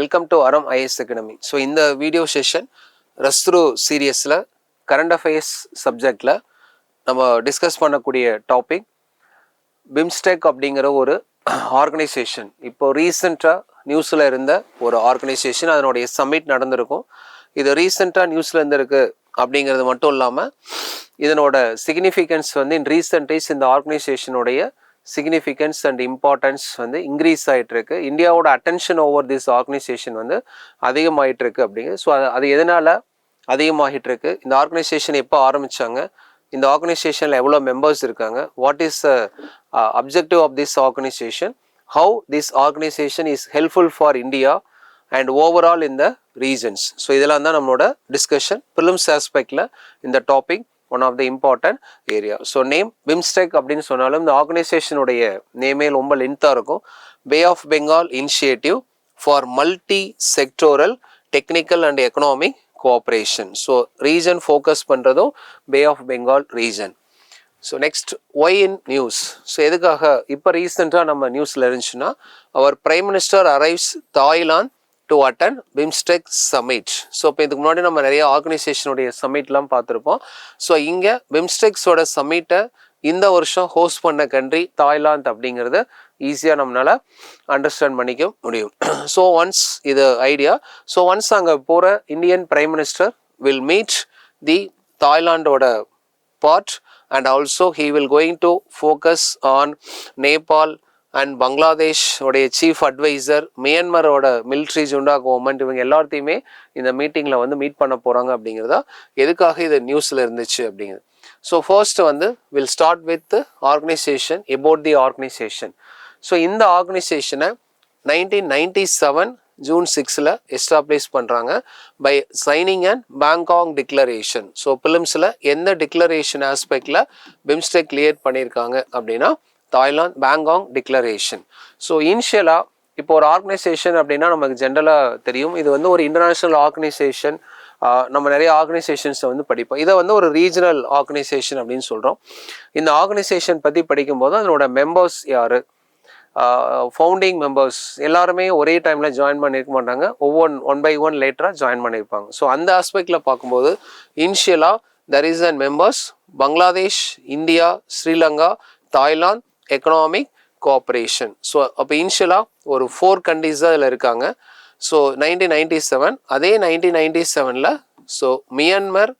Welcome to Aram IS Academy. So in the video session Rastru series la current affairs subject la நம்ம discuss பண்ணக்கூடிய topic BIMSTEC அப்படிங்கிற ஒரு organisation. இப்போ ரீசெண்டாக நியூஸில் இருந்த ஒரு ஆர்கனைசேஷன், அதனுடைய சம்மிட் நடந்திருக்கும். இது ரீசெண்டாக நியூஸில் இருந்திருக்கு அப்படிங்கிறது மட்டும் இல்லாமல் இதனோட சிக்னிஃபிகன்ஸ் வந்து இன் ரீசெண்ட் டேஸ் இந்த ஆர்கனைசேஷனுடைய சிக்னிஃபிகன்ஸ் அண்ட் இம்பார்ட்டன்ஸ் வந்து இன்க்ரீஸ் ஆகிட்டுருக்கு. இந்தியாவோட அட்டென்ஷன் ஓவர் திஸ் ஆர்கனைசேஷன் வந்து அதிகமாகிட்டுருக்கு அப்படிங்கிறது. ஸோ அது எதனால் அதிகமாகிட்டுருக்கு, இந்த ஆர்கனைசேஷன் எப்போ ஆரம்பித்தாங்க, இந்த ஆர்கனைசேஷனில் எவ்வளோ மெம்பர்ஸ் இருக்காங்க, what is objective of this organisation, how this organisation is helpful for India and overall in the regions. So இதெல்லாம் தான் நம்மளோட டிஸ்கஷன். ப்ரிலிம்ஸ் ஆஸ்பெக்டில் இந்த topic one of the important area. So name BIMSTEC அப்படின்னு சொன்னாலும் இந்த ஆர்கனைசேஷனுடைய நேமே ரொம்ப லென்த்தாக இருக்கும். Bay of Bengal initiative for multi sectoral technical and economic cooperation. So region focus பண்ணுறதும் Bay of Bengal region. So next why in news. So எதுக்காக இப்போ ரீசெண்டாக நம்ம நியூஸில் இருந்துச்சுன்னா, அவர் prime minister arrives Thailand to attend BIMSTEC summit. So இப்போ இதுக்கு முன்னாடி நம்ம நிறைய ஆர்கனைசேஷனுடைய சமிட்லாம் பார்த்துருப்போம். ஸோ இங்கே பிம்ஸ்டெக்ஸோட சமிட்டை இந்த வருஷம் ஹோஸ்ட் பண்ண கண்ட்ரி தாய்லாந்து அப்படிங்கிறது ஈஸியாக நம்மளால் அண்டர்ஸ்டாண்ட் பண்ணிக்க முடியும். ஸோ ஒன்ஸ் இது ஐடியா. ஸோ ஒன்ஸ் அங்கே போகிற Indian prime minister will meet the தாய்லாண்டோட part and also he will going to focus on Nepal and Bangladesh உடைய சீஃப் அட்வைசர், மியான்மரோட மிலிட்ரி ஜுண்டா கவர்மெண்ட், இவங்க எல்லாத்தையுமே இந்த மீட்டிங்கில் வந்து மீட் பண்ண போகிறாங்க அப்படிங்கிறதா எதுக்காக இது நியூஸில் இருந்துச்சு அப்படிங்கிறது. ஸோ ஃபர்ஸ்ட் வந்து will start with organisation, about the organisation. So இந்த ஆர்கனைசேஷனை 1997 ஜூன் 6 எஸ்டாப்ளிஷ் பண்ணுறாங்க by signing and Bangkok declaration. So பிலிம்ஸில் எந்த டிக்ளரேஷன் ஆஸ்பெக்டில் பிம்ஸ்டெக் கிளியர் பண்ணியிருக்காங்க அப்படின்னா தாய்லாந்து பேங்காங் டிக்ளரேஷன். ஸோ இனிஷியலாக இப்போ ஒரு ஆர்கனைசேஷன் அப்படின்னா நமக்கு ஜென்ரலாக தெரியும், இது வந்து ஒரு இன்டர்நேஷ்னல் ஆர்கனைசேஷன். நம்ம நிறைய ஆர்கனைசேஷன்ஸை வந்து படிப்போம். இதை வந்து ஒரு ரீஜனல் ஆர்கனைசேஷன் அப்படின்னு சொல்கிறோம். இந்த ஆர்கனைசேஷன் பற்றி படிக்கும்போது அதனோட மெம்பர்ஸ் யார், ஃபவுண்டிங் மெம்பர்ஸ் எல்லாருமே ஒரே டைமில் ஜாயின் பண்ணியிருக்க மாட்டாங்க, ஒன் பை ஒன் லேட்டராக ஜாயின் பண்ணியிருப்பாங்க. ஸோ அந்த ஆஸ்பெக்டில் பார்க்கும்போது இனிஷியலாக there is and members Bangladesh, India, Sri Lanka, Thailand economic cooperation. So அப்போ இனிஷியலாக ஒரு 4 கண்ட்ரிஸ் தான் இதில் இருக்காங்க. ஸோ 1997 அதே 1997 so Myanmar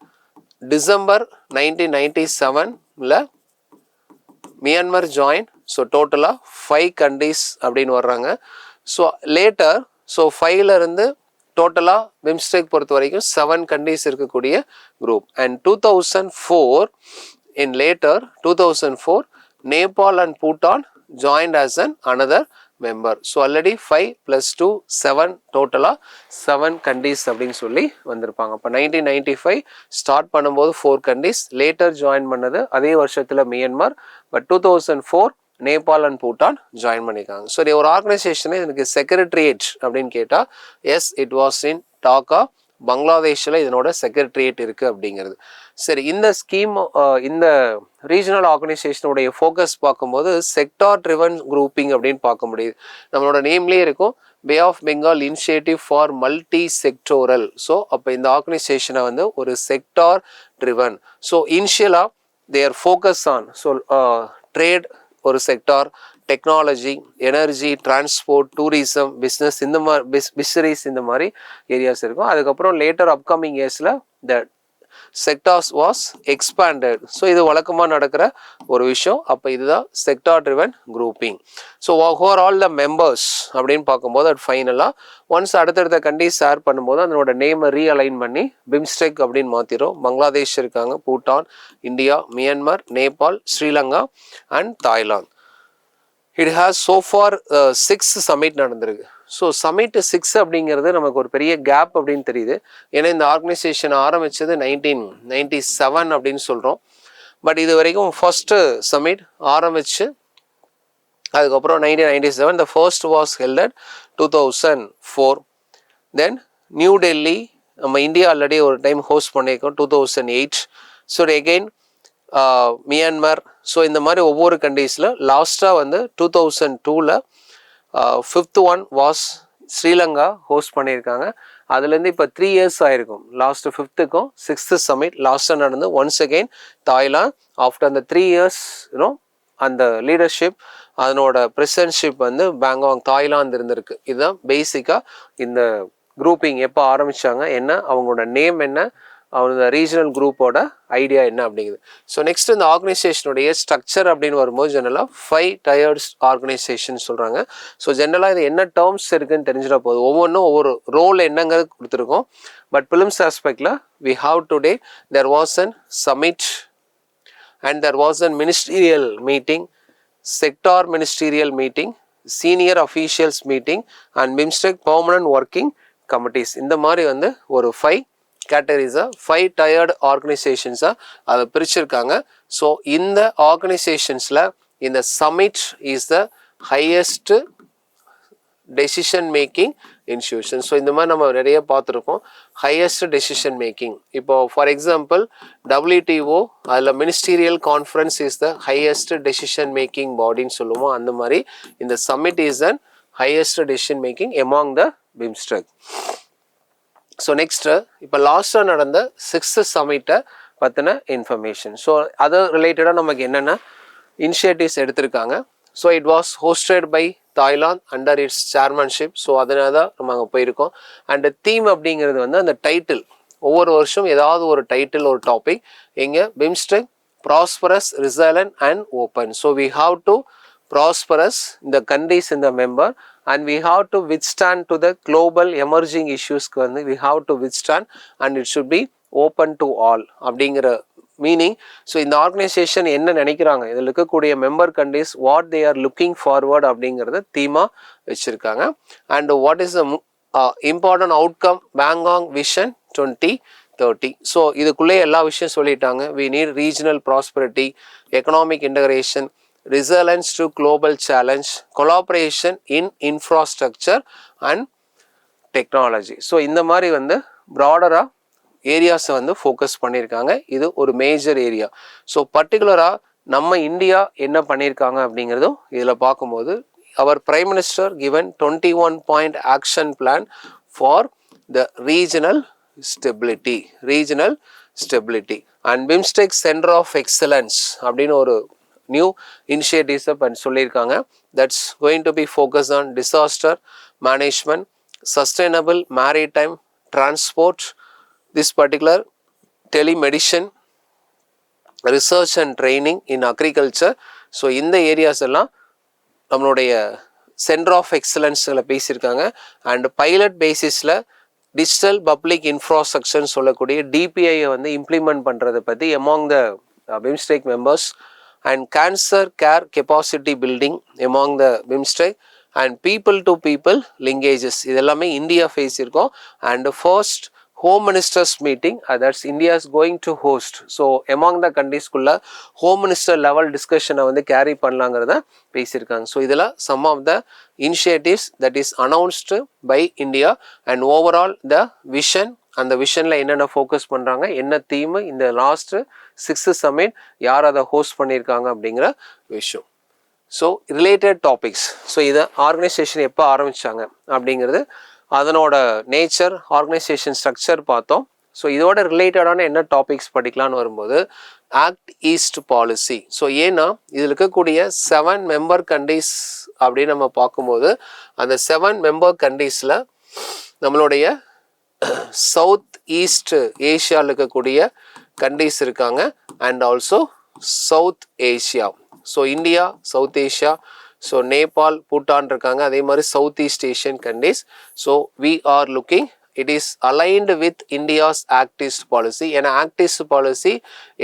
December 1997 Myanmar join. So டோட்டலாக 5 கண்ட்ரிஸ் அப்படின்னு வர்றாங்க. ஸோ லேட்டர் ஸோ 5லேருந்து டோட்டலாக பிம்ஸ்டெக் பொறுத்த வரைக்கும் 7 கண்ட்ரிஸ் இருக்கக்கூடிய group. And 2004 in later 2004 Nepal and Bhutan joined as another member. So already 5 plus 2 7 total 7 countries அப்படின்னு சொல்லி வந்திருப்பாங்க. அப்போ 1995 ஸ்டார்ட் பண்ணும்போது 4 countries, லேட்டர் ஜாயின் பண்ணது அதே வருஷத்தில் Myanmar, but 2004 Nepal and Bhutan join பண்ணியிருக்காங்க. ஸோ ஒரு ஆர்கனைசேஷனே எனக்கு செக்ரட்டரியேட் அப்படின்னு கேட்டால் yes, it was in Dhaka, பங்களாதேஷில் இதனோட செக்ரட்டரியேட் இருக்குது அப்படிங்கிறது. சரி, இந்த ஸ்கீம் இந்த ரீஜனல் ஆர்கனைசேஷனுடைய ஃபோக்கஸ் பார்க்கும்போது செக்டார் ட்ரிவன் குரூப்பிங் அப்படின்னு பார்க்க முடியுது. நம்மளோட நேம்லேயே இருக்கும் Bay of Bengal initiative for multi sectoral. So அப்போ இந்த ஆர்கனைசேஷனை வந்து ஒரு செக்டார் ட்ரிவன். ஸோ இனிஷியலாக தேர் ஃபோக்கஸ் ஆன் ட்ரேட் ஒரு sector, technology, energy, transport, tourism, business, இந்த மாதிரி பிஸ்னரிஸ் இந்த மாதிரி ஏரியாஸ் இருக்கும். அதுக்கப்புறம் லேட்டர் அப்கமிங் இயர்ஸில் த செக்டார்ஸ் வாஸ் எக்ஸ்பேண்டட். ஸோ இது வழக்கமாக நடக்கிற ஒரு விஷயம். அப்போ இதுதான் sector driven grouping. So overall the members அப்படின்னு பார்க்கும்போது அது ஃபைனலாக ஒன்ஸ் அடுத்தடுத்த கண்ட்ரிஸ் ஷேர் பண்ணும்போது அதனோட நேமை ரீஅலைன் பண்ணி பிம்ஸ்டெக் அப்படின்னு மாற்றிடும். பங்களாதேஷ் இருக்காங்க, Bhutan, India, Myanmar, Nepal, Sri Lanka and Thailand. It has so far 6 summit நடந்திருக்கு. ஸோ சமிட் 6 அப்படிங்கிறது நமக்கு ஒரு பெரிய கேப் அப்படின்னு தெரியுது. ஏன்னா இந்த ஆர்கனைசேஷன் ஆரம்பித்தது 1997 அப்படின்னு சொல்கிறோம். பட் இது வரைக்கும் ஃபர்ஸ்ட்டு சமிட் ஆரம்பித்து அதுக்கப்புறம் 1997 the first was held at 2004. Then new Delhi நம்ம இந்தியா ஆல்ரெடி ஒரு டைம் ஹோஸ்ட் பண்ணியிருக்கோம் 2008. So again Myanmar. ஸோ இந்த மாதிரி ஒவ்வொரு கண்ட்ரீஸில் லாஸ்ட்டாக வந்து 2002 5th one was Sri Lanka host பண்ணியிருக்காங்க. அதுலேருந்து இப்போ 3 இயர்ஸ் ஆயிருக்கும். லாஸ்ட் 5th-க்கும் 6th சமிட் லாஸ்ட்டாக நடந்து ஒன்ஸ் அகெயின் தாய்லாந்து ஆஃப்டர் அந்த 3 இயர்ஸ் அந்த லீடர்ஷிப் அதனோட பிரசிடென்ட்ஷிப் வந்து பேங்காங் தாய்லாந்து இருந்திருக்கு. இதுதான் பேசிக்காக இந்த குரூப்பிங் எப்போ ஆரம்பித்தாங்க, என்ன அவங்களோட நேம் என்ன, அவங்க ரீஜனல் குரூப்போட ஐடியா என்ன அப்படிங்குது. ஸோ நெக்ஸ்ட் இந்த ஆர்கனைசேஷனுடைய ஸ்ட்ரக்சர் அப்படின்னு வரும்போது ஜென்ரலாக 5 டயர்ஸ் ஆர்கனைசேஷன் சொல்கிறாங்க. ஸோ ஜென்ரலாக இது என்ன டேர்ம்ஸ் இருக்குன்னு தெரிஞ்சிட போகுது. ஒவ்வொன்றும் ஒவ்வொரு ரோல் என்னங்கிறது கொடுத்துருக்கோம். பட் பிலிம்ஸ் ஆஸ்பெக்டில் we have today there was an summit and there was a ministerial meeting, sector ministerial meeting, senior officials meeting and BIMSTEC permanent working committees. இந்த மாதிரி வந்து ஒரு 5 கேட்டகரிஸாக 5 டயர்டு ஆர்கனைசேஷன்ஸாக அதை பிரிச்சிருக்காங்க. ஸோ இந்த ஆர்கனைசேஷன்ஸில் இந்த summit is the highest decision making institution. So இந்த மாதிரி நம்ம நிறைய பார்த்துருக்கோம். ஹையஸ்ட் டெசிஷன் மேக்கிங் இப்போ ஃபார் எக்ஸாம்பிள் WTO அதில் ministerial conference is the highest decision making பாடின்னு சொல்லுவோம். அந்த மாதிரி இந்த summit is an highest decision making among the BIMSTEC. So next இப்போ லாஸ்ட்டாக நடந்த 6th சமிட்டை பற்றின இன்ஃபர்மேஷன். ஸோ அது ரிலேட்டடாக நமக்கு என்னென்ன இனிஷியேட்டிவ்ஸ் எடுத்திருக்காங்க. So it was hosted by Thailand under its chairmanship. So அதனால தான் நம்ம அங்கே போயிருக்கோம். அண்ட் தீம் அப்படிங்கிறது வந்து அந்த டைட்டில் ஒவ்வொரு வருஷம் ஏதாவது ஒரு டைட்டில் ஒரு டாபிக் எங்கே BIMSTEC prosperous resilient and open. So we have to prosperous in the countries in the member and we have to withstand to the global emerging issues we have to withstand and it should be open to all அப்படிங்கிற meaning. So இந்த organisation என்ன நினைக்கிறாங்க, இதில் இருக்கக்கூடிய member countries what they are looking forward அப்படிங்கிறத தீமாக வச்சுருக்காங்க. And what is the important outcome Bangkok vision 2030. So இதுக்குள்ளே எல்லா விஷயம் சொல்லிட்டாங்க. We need regional prosperity, economic integration, resilience to global challenge, collaboration in infrastructure and technology. So இந்த மாதிரி வந்து ப்ராடராக ஏரியாஸை வந்து ஃபோக்கஸ் பண்ணியிருக்காங்க. இது ஒரு மேஜர் ஏரியா. ஸோ பர்டிகுலராக நம்ம இந்தியா என்ன பண்ணியிருக்காங்க அப்படிங்கிறதும் இதில் பார்க்கும்போது அவர் prime minister given 21 point action plan for the regional stability and BIMSTEC Center of Excellence அப்படின்னு ஒரு நியூ இனிஷியேட்டிவ்ஸை சொல்லியிருக்காங்க. That's going to be focus on disaster management, sustainable maritime transport, this particular telemedicine, research and training in agriculture. So இந்த areas எல்லாம் நம்மளுடைய centre of எக்ஸலன்ஸில் பேசியிருக்காங்க. And pilot பேசிஸில் டிஜிட்டல் பப்ளிக் இன்ஃப்ராஸ்ட்ரக்சர்னு சொல்லக்கூடிய DPI-யை வந்து இம்ப்ளிமெண்ட் பண்ணுறதை பற்றி among the BIMSTEC members and cancer care capacity building among the BIMSTEC and people to people linkages இதெல்லாமே இந்தியா ஃபேஸ் இருக்கும். and first home ministers meeting that's India is going to host. so among the countries குள்ள home minister level discussion வந்து carry பண்ணலாங்கிறத பேசியிருக்காங்க. So இதில் some of the initiatives that is announced by India and overall the vision, அந்த விஷனில் என்னென்ன focus பண்ணுறாங்க, என்ன theme, இந்த last 6th submit யார் அதை ஹோஸ்ட் பண்ணியிருக்காங்க அப்படிங்கிற விஷயம். So related topics. ஸோ இதை ஆர்கனைசேஷன் எப்போ ஆரம்பித்தாங்க அப்படிங்கிறது, அதனோட நேச்சர், ஆர்கனைசேஷன் ஸ்ட்ரக்சர் பார்த்தோம். ஸோ இதோட ரிலேட்டடான என்ன டாபிக்ஸ் படிக்கலான்னு வரும்போது ஆக்ட் ஈஸ்ட் பாலிசி. ஸோ ஏன்னா இதில் இருக்கக்கூடிய 7 மெம்பர் கண்ட்ரிஸ் அப்படின்னு நம்ம பார்க்கும்போது அந்த 7 மெம்பர் கண்ட்ரீஸில் நம்மளுடைய சவுத் ஈஸ்ட் ஏஷியாவில் இருக்கக்கூடிய கண்ட்ரிஸ் இருக்காங்க and also south Asia. So India, south Asia, so Nepal, Bhutan இருக்காங்க. அதே மாதிரி south east Asian countries. So we are looking it is aligned with India's act east policy. ஏன்னா ஆக்ட் ஈஸ்ட் பாலிசி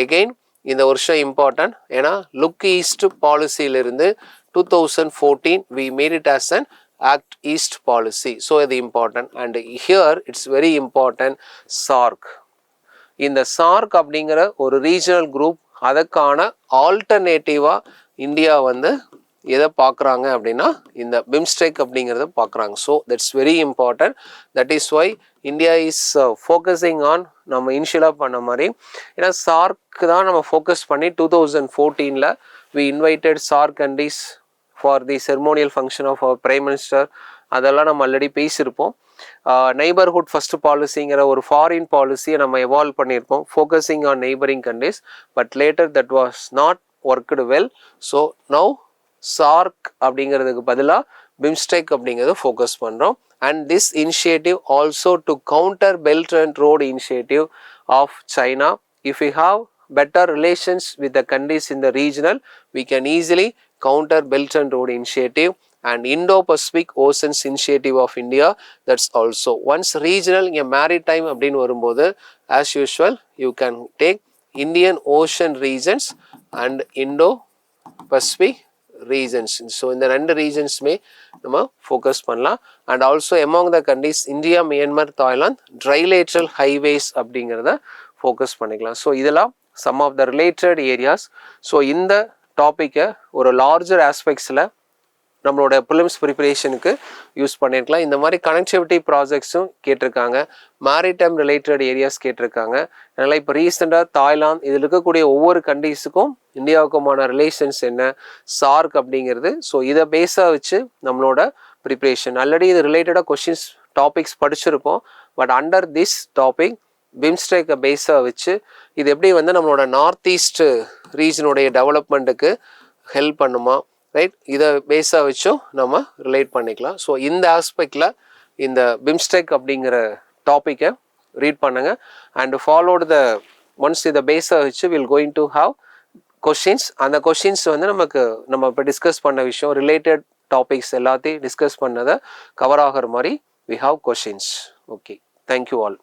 எகெயின் இந்த வருஷம் important. ஏன்னா look east பாலிசியிலிருந்து 2014 we made it as an Act East policy. So it is important and here it's very important SAARC. இந்த SAARC அப்படிங்கிற ஒரு regional group, அதுக்கான ஆல்டர்னேட்டிவாக India வந்து எதை பார்க்குறாங்க அப்படின்னா இந்த பிம்ஸ்டெக் அப்படிங்கிறத பார்க்குறாங்க. So that's very important. That is Y India is focusing on நம்ம இனிஷியலாக பண்ண மாதிரி. ஏன்னா SAARC தான் நம்ம ஃபோக்கஸ் பண்ணி 2014 we invited SAARC countries for the ceremonial function of our Prime Minister அதெல்லாம் நம்ம ஆல்ரெடி பேசியிருப்போம். நெய்பர்ஹுட் ஃபர்ஸ்ட் பாலிசிங்கிற ஒரு ஃபாரின் பாலிசியை நம்ம எவால்வ் பண்ணியிருப்போம், focusing on neighbouring countries. But later that was not worked well. So now SAARC அப்படிங்கிறதுக்கு பதிலாக BIMSTEC அப்படிங்கிறத ஃபோக்கஸ் பண்ணுறோம். And this initiative also to counter Belt and Road initiative of China. If we have better relations with the countries in the regional, we can easily counter Belt and Road initiative and Indo-Pacific Oceans initiative of India. That's also once regional இங்கே maritime அப்படின்னு வரும்போது as usual you can take Indian Ocean regions and Indo-Pacific regions. So இந்த ரெண்டு ரீஜன்ஸுமே நம்ம focus பண்ணலாம். And also among the countries India, Myanmar, Thailand trilateral highways அப்படிங்கிறத focus பண்ணிக்கலாம். ஸோ இதெல்லாம் some of the related areas. So இந்த டாப்பிக்கை ஒரு லார்ஜர் ஆஸ்பெக்ட்ஸில் நம்மளோட ப்ரிலிம்ஸ் ப்ரிப்பரேஷனுக்கு யூஸ் பண்ணியிருக்கலாம். இந்த மாதிரி கனெக்டிவிட்டி ப்ராஜெக்ட்ஸும் கேட்டிருக்காங்க, மேரிடைம் ரிலேட்டட் ஏரியாஸ் கேட்டிருக்காங்க. அதனால் இப்போ ரீசெண்டாக தாய்லாந்து இதில் இருக்கக்கூடிய ஒவ்வொரு கண்ட்ரீஸுக்கும் இந்தியாவுக்குமான ரிலேஷன்ஸ் என்ன, சார்க் அப்படிங்கிறது. ஸோ இதை பேஸாக வச்சு நம்மளோட ப்ரிப்ரேஷன் ஆல்ரெடி இது ரிலேட்டடாக கொஷின்ஸ் டாபிக்ஸ் படிச்சிருப்போம். பட் அண்டர் திஸ் டாபிக் பிம்ஸ்டெக்கை பேஸாக வச்சு இது எப்படி நம்மளோட நார்த் ஈஸ்ட் ரீஜனுடைய டெவலப்மெண்ட்டுக்கு ஹெல்ப் பண்ணுமா, ரைட், இதை பேஸாக வச்சும் நம்ம ரிலேட் பண்ணிக்கலாம். ஸோ இந்த ஆஸ்பெக்டில் இந்த பிம்ஸ்டெக் அப்படிங்கிற டாப்பிக்கை ரீட் பண்ணுங்கள் அண்ட் ஃபாலோடு த ஒன்ஸ் இதை பேஸாக வச்சு will going to have questions. அந்த கொஷின்ஸ் நமக்கு நம்ம இப்போ டிஸ்கஸ் பண்ண விஷயம் ரிலேட்டட் டாபிக்ஸ் எல்லாத்தையும் டிஸ்கஸ் பண்ணதை கவர் ஆகிற மாதிரி we have questions. Okay, thank you all.